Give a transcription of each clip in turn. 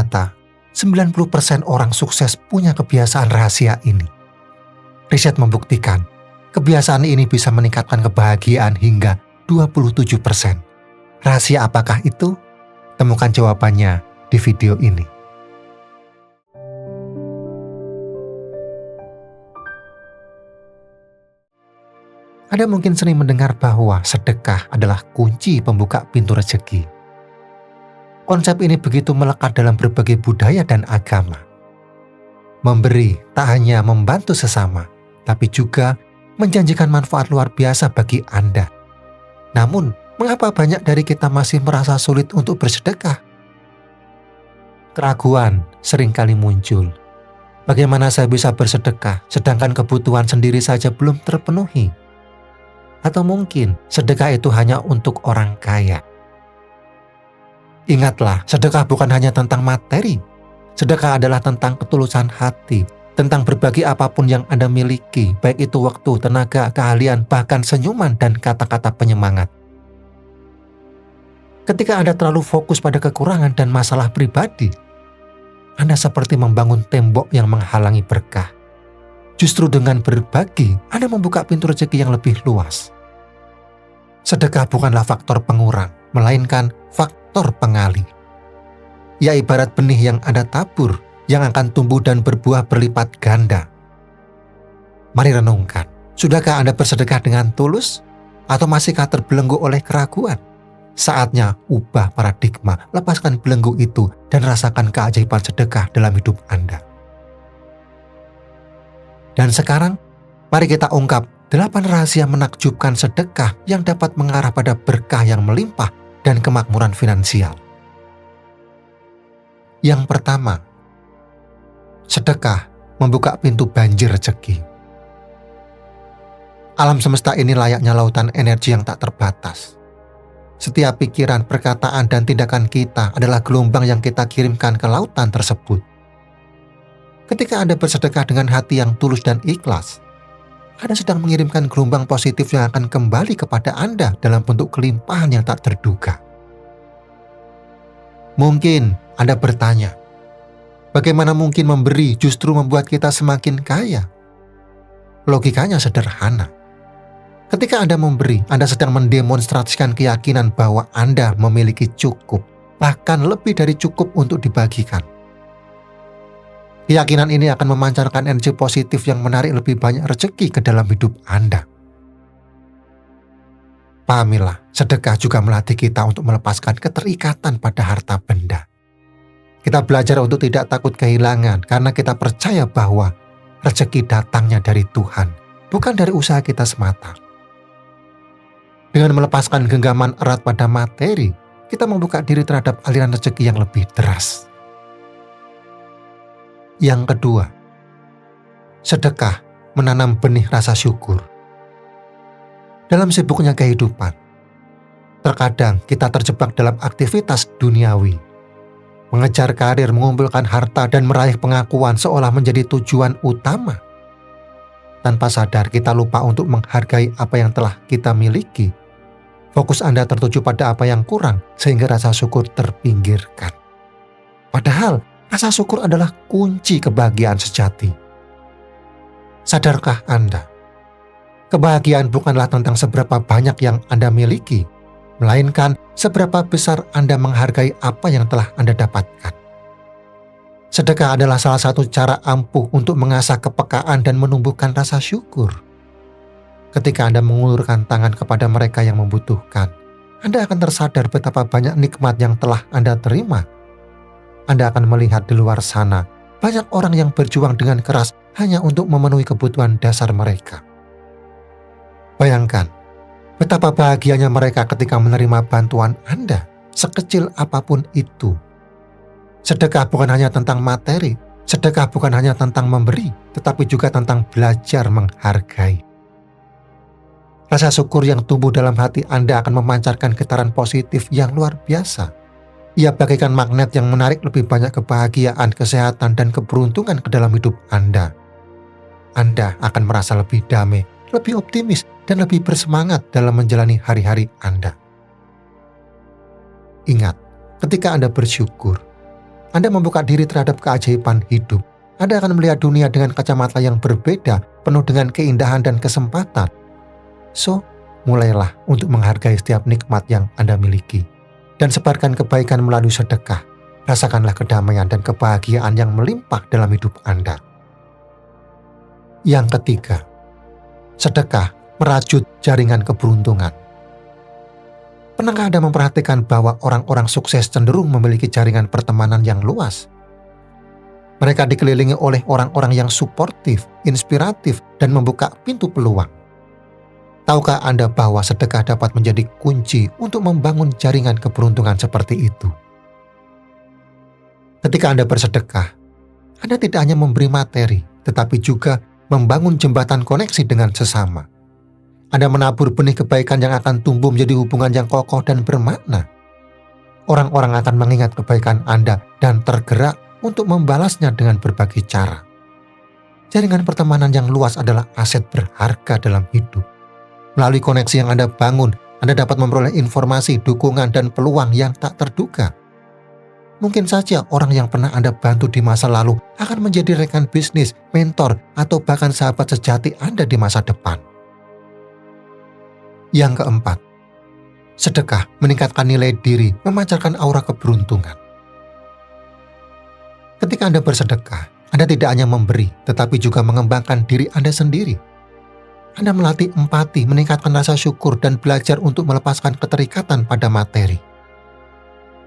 Ternyata 90% orang sukses punya kebiasaan rahasia ini. Riset membuktikan kebiasaan ini bisa meningkatkan kebahagiaan hingga 27%. Rahasia apakah itu? Temukan jawabannya di video ini. Anda mungkin sering mendengar bahwa sedekah adalah kunci pembuka pintu rezeki. Konsep ini begitu melekat dalam berbagai budaya dan agama. Memberi tak hanya membantu sesama, tapi juga menjanjikan manfaat luar biasa bagi Anda. Namun, mengapa banyak dari kita masih merasa sulit untuk bersedekah? Keraguan seringkali muncul. Bagaimana saya bisa bersedekah sedangkan kebutuhan sendiri saja belum terpenuhi? Atau mungkin sedekah itu hanya untuk orang kaya? Ingatlah, sedekah bukan hanya tentang materi. Sedekah adalah tentang ketulusan hati, tentang berbagi apapun yang Anda miliki, baik itu waktu, tenaga, keahlian, bahkan senyuman dan kata-kata penyemangat. Ketika Anda terlalu fokus pada kekurangan dan masalah pribadi, Anda seperti membangun tembok yang menghalangi berkah. Justru dengan berbagi, Anda membuka pintu rezeki yang lebih luas. Sedekah bukanlah faktor pengurang, melainkan faktor pengalih. Ia ibarat benih yang Anda tabur, yang akan tumbuh dan berbuah berlipat ganda. Mari renungkan, sudahkah Anda bersedekah dengan tulus? Atau masihkah terbelenggu oleh keraguan? Saatnya ubah paradigma, lepaskan belenggu itu, dan rasakan keajaiban sedekah dalam hidup Anda. Dan sekarang, mari kita ungkap 8 rahasia menakjubkan sedekah yang dapat mengarah pada berkah yang melimpah dan kemakmuran finansial. Yang pertama, sedekah membuka pintu banjir rezeki. Alam semesta ini layaknya lautan energi yang tak terbatas. Setiap pikiran, perkataan, dan tindakan kita adalah gelombang yang kita kirimkan ke lautan tersebut. Ketika Anda bersedekah dengan hati yang tulus dan ikhlas, Anda sedang mengirimkan gelombang positif yang akan kembali kepada Anda dalam bentuk kelimpahan yang tak terduga. Mungkin Anda bertanya, bagaimana mungkin memberi justru membuat kita semakin kaya? Logikanya sederhana. Ketika Anda memberi, Anda sedang mendemonstrasikan keyakinan bahwa Anda memiliki cukup, bahkan lebih dari cukup untuk dibagikan. Keyakinan ini akan memancarkan energi positif yang menarik lebih banyak rezeki ke dalam hidup Anda. Pahamilah, sedekah juga melatih kita untuk melepaskan keterikatan pada harta benda. Kita belajar untuk tidak takut kehilangan karena kita percaya bahwa rezeki datangnya dari Tuhan, bukan dari usaha kita semata. Dengan melepaskan genggaman erat pada materi, kita membuka diri terhadap aliran rezeki yang lebih deras. Yang kedua, sedekah menanam benih rasa syukur. Dalam sibuknya kehidupan, terkadang kita terjebak dalam aktivitas duniawi. Mengejar karir, mengumpulkan harta, dan meraih pengakuan seolah menjadi tujuan utama. Tanpa sadar kita lupa untuk menghargai apa yang telah kita miliki. Fokus Anda tertuju pada apa yang kurang sehingga rasa syukur terpinggirkan. Padahal rasa syukur adalah kunci kebahagiaan sejati. Sadarkah Anda? Kebahagiaan bukanlah tentang seberapa banyak yang Anda miliki, melainkan seberapa besar Anda menghargai apa yang telah Anda dapatkan. Sedekah adalah salah satu cara ampuh untuk mengasah kepekaan dan menumbuhkan rasa syukur. Ketika Anda mengulurkan tangan kepada mereka yang membutuhkan, Anda akan tersadar betapa banyak nikmat yang telah Anda terima. Anda akan melihat di luar sana, banyak orang yang berjuang dengan keras hanya untuk memenuhi kebutuhan dasar mereka. Bayangkan, betapa bahagianya mereka ketika menerima bantuan Anda, sekecil apapun itu. Sedekah bukan hanya tentang materi, sedekah bukan hanya tentang memberi, tetapi juga tentang belajar menghargai. Rasa syukur yang tumbuh dalam hati Anda akan memancarkan getaran positif yang luar biasa. Ia bagaikan magnet yang menarik lebih banyak kebahagiaan, kesehatan, dan keberuntungan ke dalam hidup Anda. Anda akan merasa lebih damai, lebih optimis, dan lebih bersemangat dalam menjalani hari-hari Anda. Ingat, ketika Anda bersyukur, Anda membuka diri terhadap keajaiban hidup. Anda akan melihat dunia dengan kacamata yang berbeda, penuh dengan keindahan dan kesempatan. So, mulailah untuk menghargai setiap nikmat yang Anda miliki. Dan sebarkan kebaikan melalui sedekah. Rasakanlah kedamaian dan kebahagiaan yang melimpah dalam hidup Anda. Yang ketiga, sedekah merajut jaringan keberuntungan. Pernahkah Anda memperhatikan bahwa orang-orang sukses cenderung memiliki jaringan pertemanan yang luas? Mereka dikelilingi oleh orang-orang yang suportif, inspiratif, dan membuka pintu peluang. Tahukah Anda bahwa sedekah dapat menjadi kunci untuk membangun jaringan keberuntungan seperti itu? Ketika Anda bersedekah, Anda tidak hanya memberi materi, tetapi juga membangun jembatan koneksi dengan sesama. Anda menabur benih kebaikan yang akan tumbuh menjadi hubungan yang kokoh dan bermakna. Orang-orang akan mengingat kebaikan Anda dan tergerak untuk membalasnya dengan berbagai cara. Jaringan pertemanan yang luas adalah aset berharga dalam hidup. Melalui koneksi yang Anda bangun, Anda dapat memperoleh informasi, dukungan, dan peluang yang tak terduga. Mungkin saja orang yang pernah Anda bantu di masa lalu akan menjadi rekan bisnis, mentor, atau bahkan sahabat sejati Anda di masa depan. Yang keempat, sedekah meningkatkan nilai diri, memancarkan aura keberuntungan. Ketika Anda bersedekah, Anda tidak hanya memberi, tetapi juga mengembangkan diri Anda sendiri. Anda melatih empati, meningkatkan rasa syukur, dan belajar untuk melepaskan keterikatan pada materi.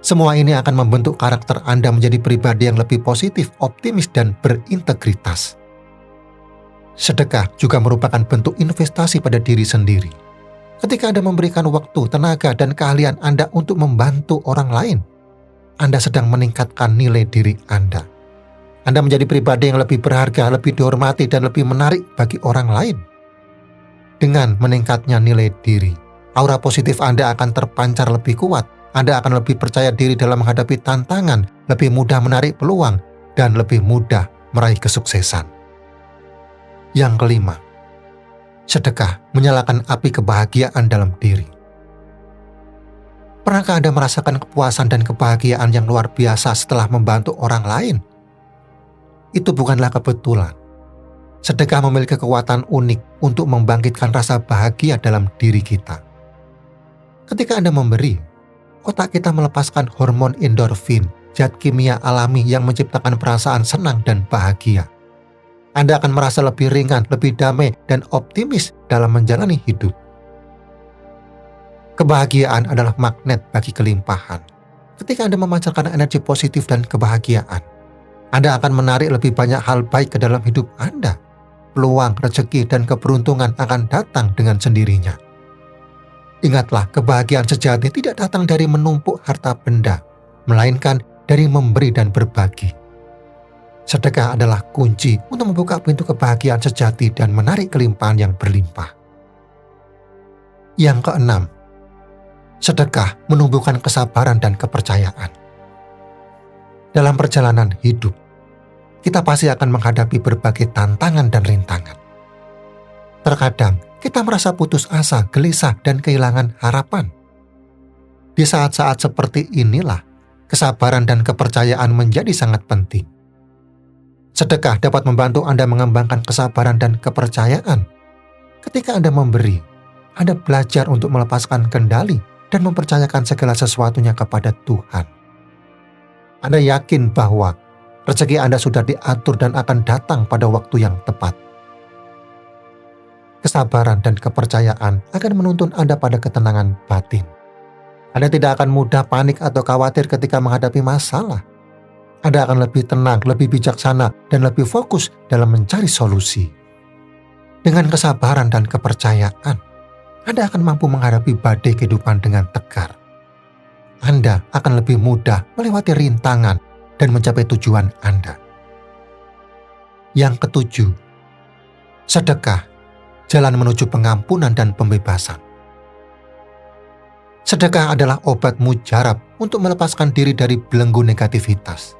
Semua ini akan membentuk karakter Anda menjadi pribadi yang lebih positif, optimis, dan berintegritas. Sedekah juga merupakan bentuk investasi pada diri sendiri. Ketika Anda memberikan waktu, tenaga, dan keahlian Anda untuk membantu orang lain, Anda sedang meningkatkan nilai diri Anda. Anda menjadi pribadi yang lebih berharga, lebih dihormati, dan lebih menarik bagi orang lain. Dengan meningkatnya nilai diri, aura positif Anda akan terpancar lebih kuat. Anda akan lebih percaya diri dalam menghadapi tantangan, lebih mudah menarik peluang, dan lebih mudah meraih kesuksesan. Yang kelima, sedekah menyalakan api kebahagiaan dalam diri. Pernahkah Anda merasakan kepuasan dan kebahagiaan yang luar biasa setelah membantu orang lain? Itu bukanlah kebetulan. Sedekah memiliki kekuatan unik untuk membangkitkan rasa bahagia dalam diri kita. Ketika Anda memberi, otak kita melepaskan hormon endorfin, zat kimia alami yang menciptakan perasaan senang dan bahagia. Anda akan merasa lebih ringan, lebih damai, dan optimis dalam menjalani hidup. Kebahagiaan adalah magnet bagi kelimpahan. Ketika Anda memancarkan energi positif dan kebahagiaan, Anda akan menarik lebih banyak hal baik ke dalam hidup Anda. Peluang, rezeki, dan keberuntungan akan datang dengan sendirinya. Ingatlah, kebahagiaan sejati tidak datang dari menumpuk harta benda, melainkan dari memberi dan berbagi. Sedekah adalah kunci untuk membuka pintu kebahagiaan sejati dan menarik kelimpahan yang berlimpah. Yang keenam, sedekah menumbuhkan kesabaran dan kepercayaan. Dalam perjalanan hidup, kita pasti akan menghadapi berbagai tantangan dan rintangan. Terkadang, kita merasa putus asa, gelisah, dan kehilangan harapan. Di saat-saat seperti inilah, kesabaran dan kepercayaan menjadi sangat penting. Sedekah dapat membantu Anda mengembangkan kesabaran dan kepercayaan. Ketika Anda memberi, Anda belajar untuk melepaskan kendali dan mempercayakan segala sesuatunya kepada Tuhan. Anda yakin bahwa rezeki Anda sudah diatur dan akan datang pada waktu yang tepat. Kesabaran dan kepercayaan akan menuntun Anda pada ketenangan batin. Anda tidak akan mudah panik atau khawatir ketika menghadapi masalah. Anda akan lebih tenang, lebih bijaksana, dan lebih fokus dalam mencari solusi. Dengan kesabaran dan kepercayaan, Anda akan mampu menghadapi badai kehidupan dengan tegar. Anda akan lebih mudah melewati rintangan dan mencapai tujuan Anda. Yang ketujuh, sedekah, jalan menuju pengampunan dan pembebasan. Sedekah adalah obat mujarab untuk melepaskan diri dari belenggu negativitas.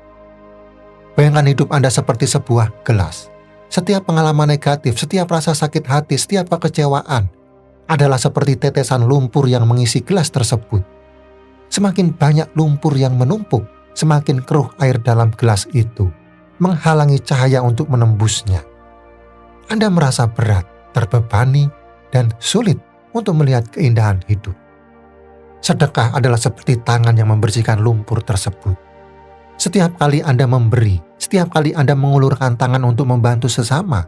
Bayangkan hidup Anda seperti sebuah gelas. Setiap pengalaman negatif, setiap rasa sakit hati, setiap kekecewaan adalah seperti tetesan lumpur yang mengisi gelas tersebut. Semakin banyak lumpur yang menumpuk, semakin keruh air dalam gelas itu, menghalangi cahaya untuk menembusnya. Anda merasa berat, terbebani, dan sulit untuk melihat keindahan hidup. Sedekah adalah seperti tangan yang membersihkan lumpur tersebut. Setiap kali Anda memberi, setiap kali Anda mengulurkan tangan untuk membantu sesama,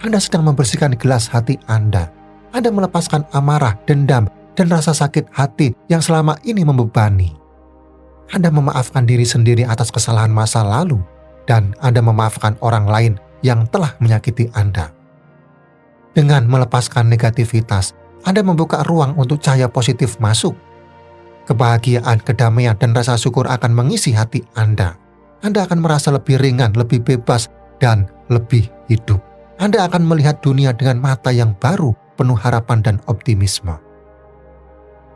Anda sedang membersihkan gelas hati Anda. Anda melepaskan amarah, dendam, dan rasa sakit hati yang selama ini membebani. Anda memaafkan diri sendiri atas kesalahan masa lalu, dan Anda memaafkan orang lain yang telah menyakiti Anda. Dengan melepaskan negativitas, Anda membuka ruang untuk cahaya positif masuk. Kebahagiaan, kedamaian, dan rasa syukur akan mengisi hati Anda. Anda akan merasa lebih ringan, lebih bebas, dan lebih hidup. Anda akan melihat dunia dengan mata yang baru, penuh harapan dan optimisme.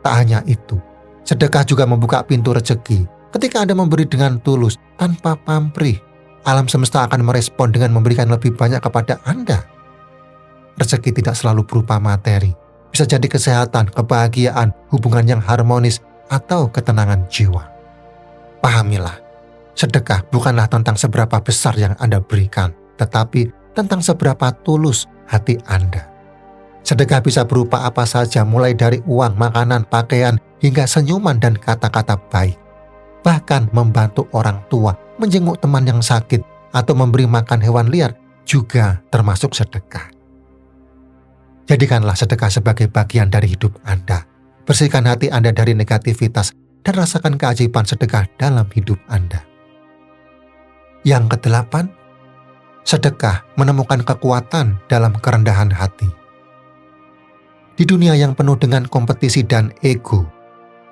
Tak hanya itu, sedekah juga membuka pintu rezeki. Ketika Anda memberi dengan tulus, tanpa pamrih, alam semesta akan merespon dengan memberikan lebih banyak kepada Anda. Rezeki tidak selalu berupa materi. Bisa jadi kesehatan, kebahagiaan, hubungan yang harmonis, atau ketenangan jiwa. Pahamilah, sedekah bukanlah tentang seberapa besar yang Anda berikan, tetapi tentang seberapa tulus hati Anda. Sedekah bisa berupa apa saja, mulai dari uang, makanan, pakaian, hingga senyuman dan kata-kata baik. Bahkan membantu orang tua, menjenguk teman yang sakit, atau memberi makan hewan liar juga termasuk sedekah. Jadikanlah sedekah sebagai bagian dari hidup Anda. Bersihkan hati Anda dari negativitas dan rasakan keajaiban sedekah dalam hidup Anda. Yang kedelapan, sedekah menemukan kekuatan dalam kerendahan hati. Di dunia yang penuh dengan kompetisi dan ego,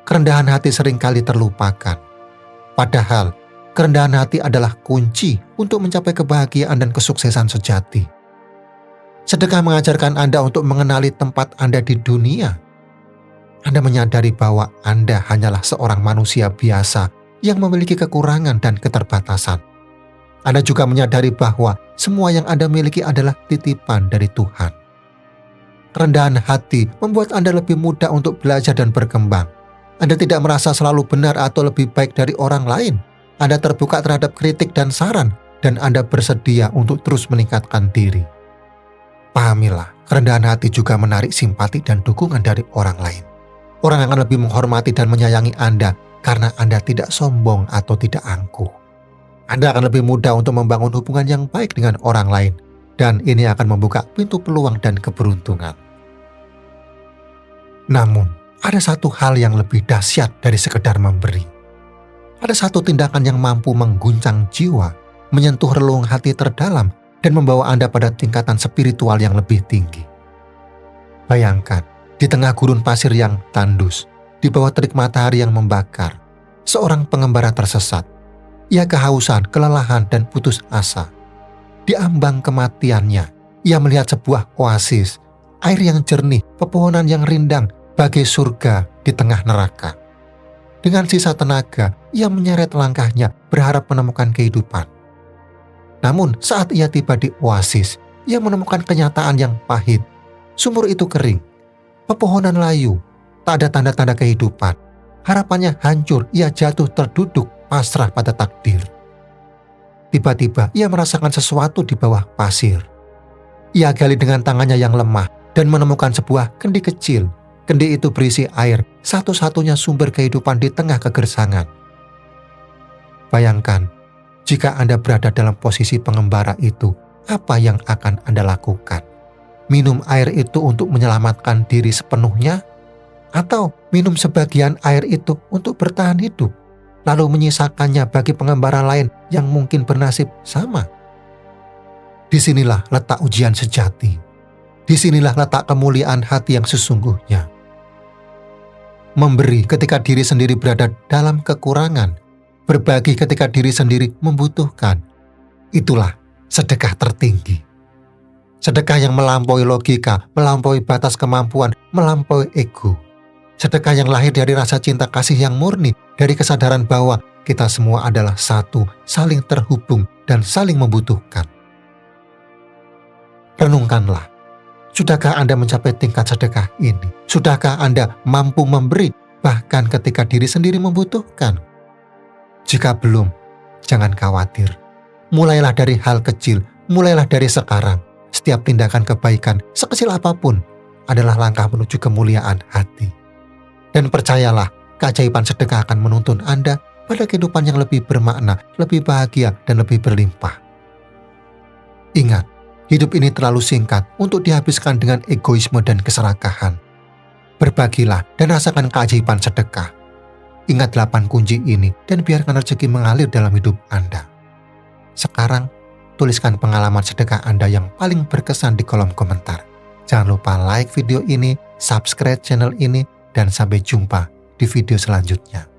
kerendahan hati seringkali terlupakan. Padahal, kerendahan hati adalah kunci untuk mencapai kebahagiaan dan kesuksesan sejati. Sedekah mengajarkan Anda untuk mengenali tempat Anda di dunia. Anda menyadari bahwa Anda hanyalah seorang manusia biasa yang memiliki kekurangan dan keterbatasan. Anda juga menyadari bahwa semua yang Anda miliki adalah titipan dari Tuhan. Kerendahan hati membuat Anda lebih mudah untuk belajar dan berkembang. Anda tidak merasa selalu benar atau lebih baik dari orang lain. Anda terbuka terhadap kritik dan saran, dan Anda bersedia untuk terus meningkatkan diri. Pahamilah, kerendahan hati juga menarik simpati dan dukungan dari orang lain. Orang akan lebih menghormati dan menyayangi Anda karena Anda tidak sombong atau tidak angkuh. Anda akan lebih mudah untuk membangun hubungan yang baik dengan orang lain, dan ini akan membuka pintu peluang dan keberuntungan. Namun, ada satu hal yang lebih dahsyat dari sekedar memberi. Ada satu tindakan yang mampu mengguncang jiwa, menyentuh relung hati terdalam, dan membawa Anda pada tingkatan spiritual yang lebih tinggi. Bayangkan, di tengah gurun pasir yang tandus, di bawah terik matahari yang membakar, seorang pengembara tersesat. Ia kehausan, kelelahan, dan putus asa. Di ambang kematiannya, ia melihat sebuah oasis, air yang jernih, pepohonan yang rindang, bagai surga di tengah neraka. Dengan sisa tenaga, ia menyeret langkahnya, berharap menemukan kehidupan. Namun, saat ia tiba di oasis, ia menemukan kenyataan yang pahit. Sumur itu kering. Pepohonan layu, tak ada tanda-tanda kehidupan. Harapannya hancur, ia jatuh terduduk pasrah pada takdir. Tiba-tiba ia merasakan sesuatu di bawah pasir. Ia gali dengan tangannya yang lemah dan menemukan sebuah kendi kecil. Kendi itu berisi air, satu-satunya sumber kehidupan di tengah kegersangan. Bayangkan, jika Anda berada dalam posisi pengembara itu, apa yang akan Anda lakukan? Minum air itu untuk menyelamatkan diri sepenuhnya, atau minum sebagian air itu untuk bertahan hidup, lalu menyisakannya bagi pengembara lain yang mungkin bernasib sama? Disinilah letak ujian sejati. Disinilah letak kemuliaan hati yang sesungguhnya. Memberi ketika diri sendiri berada dalam kekurangan, berbagi ketika diri sendiri membutuhkan. Itulah sedekah tertinggi. Sedekah yang melampaui logika, melampaui batas kemampuan, melampaui ego. Sedekah yang lahir dari rasa cinta kasih yang murni, dari kesadaran bahwa kita semua adalah satu, saling terhubung, dan saling membutuhkan. Renungkanlah, sudahkah Anda mencapai tingkat sedekah ini? Sudahkah Anda mampu memberi, bahkan ketika diri sendiri membutuhkan? Jika belum, jangan khawatir. Mulailah dari hal kecil, mulailah dari sekarang. Setiap tindakan kebaikan, sekecil apapun, adalah langkah menuju kemuliaan hati. Dan percayalah, keajaiban sedekah akan menuntun Anda pada kehidupan yang lebih bermakna, lebih bahagia, dan lebih berlimpah. Ingat, hidup ini terlalu singkat untuk dihabiskan dengan egoisme dan keserakahan. Berbagilah dan rasakan keajaiban sedekah. Ingat 8 kunci ini dan biarkan rezeki mengalir dalam hidup Anda. Sekarang, tuliskan pengalaman sedekah Anda yang paling berkesan di kolom komentar. Jangan lupa like video ini, subscribe channel ini, dan sampai jumpa di video selanjutnya.